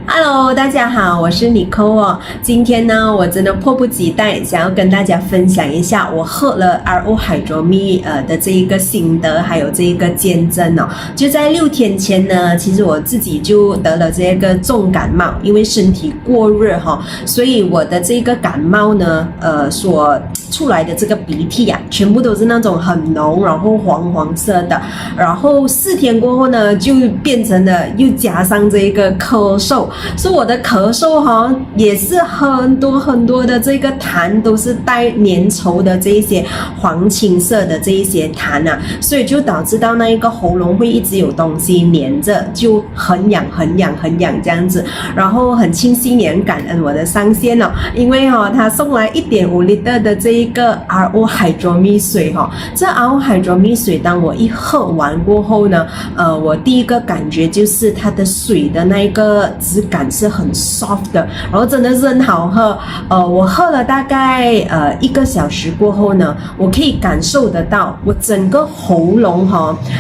Hello，大家好，我是 Nicole 哦。今天呢，我真的迫不及待想要跟大家分享一下我喝了 RO Hydromi 的这一个心得，还有这一个见证哦。就在6天前呢，其实我自己就得了这个重感冒，因为身体过热哈，所以我的这个感冒呢，所出来的这个鼻涕啊，全部都是那种很浓，然后黄色的。然后4天过后呢，就变成了又加上这个咳嗽。所以我的咳嗽哈，也是很多的这个痰都是带粘稠的这一些黄青色的这一些痰啊，所以就导致到那一个喉咙会一直有东西粘着，就很痒这样子。然后很庆幸也很感恩我的上线哦，因为他送来1.5 liter 的这一个 RO Hydromi 水这 RO Hydromi 水当我一喝完过后呢，我第一个感觉就是它的水的那一个质感是很 soft 的，然后真的是很好喝。我喝了大概1个小时过后呢，我可以感受得到我整个喉咙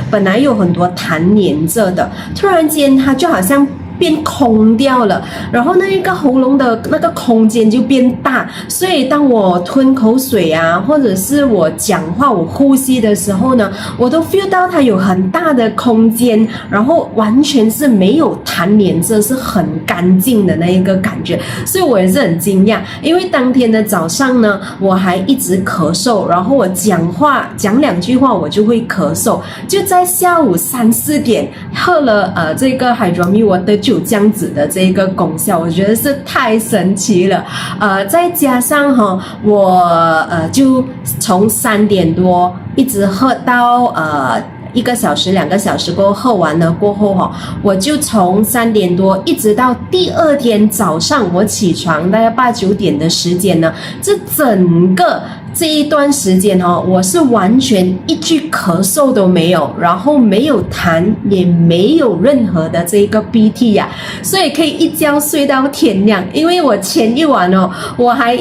本来有很多痰黏着的，突然间它就好像变空掉了，然后那一个喉咙的那个空间就变大，所以当我吞口水啊，或者是我讲话我呼吸的时候呢，我都 feel 到它有很大的空间，然后完全是没有痰黏着，是很干净的那一个感觉，所以我也是很惊讶。因为当天的早上呢，我还一直咳嗽，然后我讲2句话我就会咳嗽，就在下午3、4点喝了这个 Hydromi 我的就有这样子的这个功效，我觉得是太神奇了。再加上我就从3点多一直喝到1个小时、2个小时过后喝完了过后我就从3点多一直到第2天早上我起床大概8、9点的时间呢，这整个这一段时间我是完全一句咳嗽都没有，然后没有痰，也没有任何的这个鼻涕呀，所以可以一觉睡到天亮。因为我前一晚我还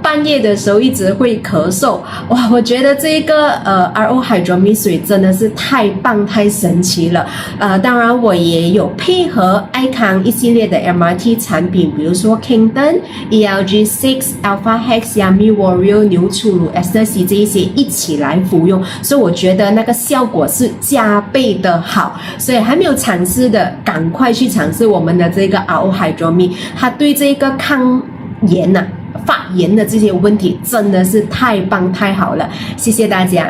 半夜的时候一直会咳嗽，哇，我觉得这个RO Hydromi 水真的是太棒太神奇了。当然我也有配合爱康一系列的 MRT 产品，比如说 Kington、ELG6、Alpha Hex、Yummy Warrior、牛初乳、Ecstasy 这一些一起来服用，所以我觉得那个效果是加倍的好，所以还没有尝试的赶快去尝试我们的这个 RO Hydromi， 它对这个抗炎发炎的这些问题真的是太棒太好了，谢谢大家。